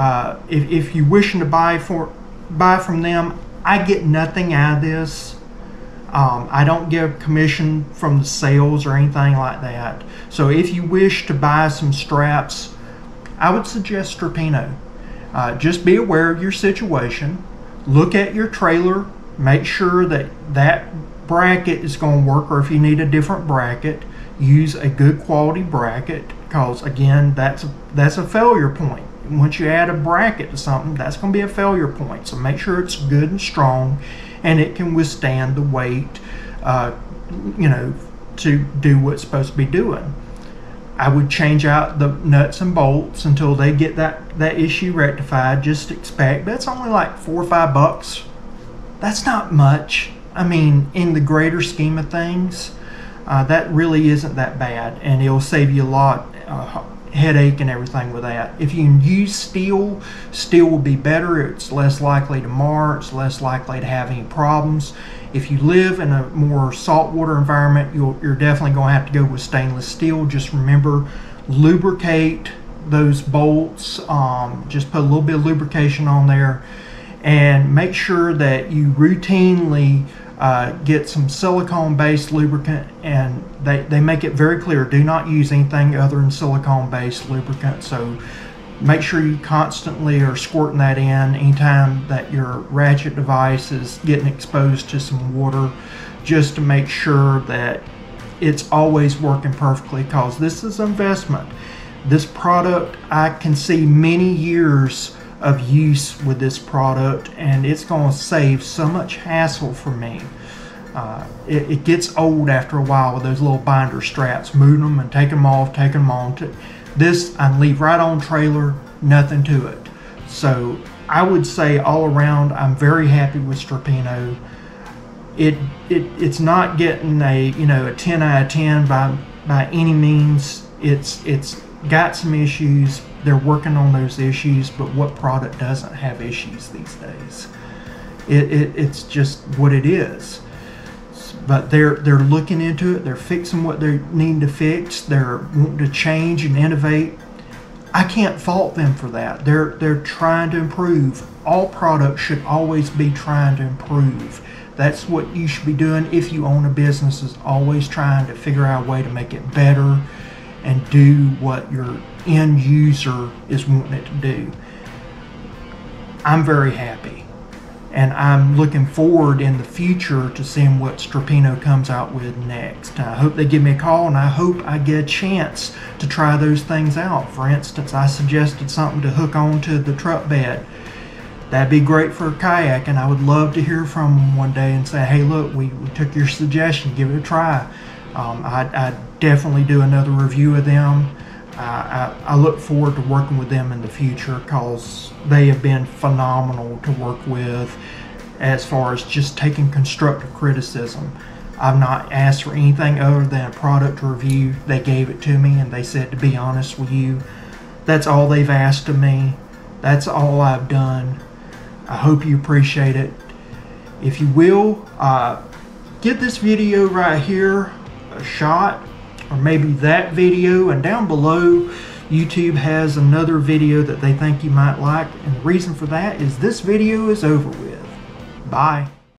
if you're wishing to buy from them. I get nothing out of this. I don't get a commission from the sales or anything like that. So if you wish to buy some straps, I would suggest Strapinno. Just be aware of your situation. Look at your trailer. Make sure that bracket is going to work, or if you need a different bracket, use a good quality bracket, because again, that's a failure point. Once you add a bracket to something, that's going to be a failure point. So make sure it's good and strong, and it can withstand the weight, to do what it's supposed to be doing. I would change out the nuts and bolts until they get that issue rectified. Just expect that's only like $4 or $5. That's not much. I mean, in the greater scheme of things, that really isn't that bad, and it'll save you a lot headache and everything with that. If you can use steel will be better. It's less likely to mar. It's less likely to have any problems. If you live in a more saltwater environment, you're definitely going to have to go with stainless steel. Just remember, lubricate those bolts. Just put a little bit of lubrication on there, and make sure that you routinely get some silicone based lubricant, and they make it very clear, do not use anything other than silicone based lubricant. So make sure you constantly are squirting that in anytime that your ratchet device is getting exposed to some water, just to make sure that it's always working perfectly, because this is an investment. This product, I can see many years of use with this product, and it's going to save so much hassle for me. It gets old after a while with those little binder straps, moving them and taking them off, taking them on. This I can leave right on trailer, nothing to it. So I would say all around, I'm very happy with Strapinno. It's not getting a 10 out of 10 by any means. It's got some issues. They're working on those issues, but what product doesn't have issues these days? It's just what it is. But they're looking into it. They're fixing what they need to fix. They're wanting to change and innovate. I can't fault them for that. They're trying to improve. All products should always be trying to improve. That's what you should be doing if you own a business, is always trying to figure out a way to make it better and do what your end user is wanting it to do. I'm very happy, and I'm looking forward in the future to seeing what Strapinno comes out with next. I hope they give me a call, and I hope I get a chance to try those things out. For instance, I suggested something to hook onto the truck bed. That'd be great for a kayak, and I would love to hear from them one day and say, hey look, we took your suggestion, give it a try. I'd definitely do another review of them. I look forward to working with them in the future, because they have been phenomenal to work with as far as just taking constructive criticism. I've not asked for anything other than a product review. They gave it to me, and they said, to be honest with you, that's all they've asked of me. That's all I've done. I hope you appreciate it. If you will, give this video right here a shot, or maybe that video, and down below YouTube has another video that they think you might like, and the reason for that is this video is over with. Bye.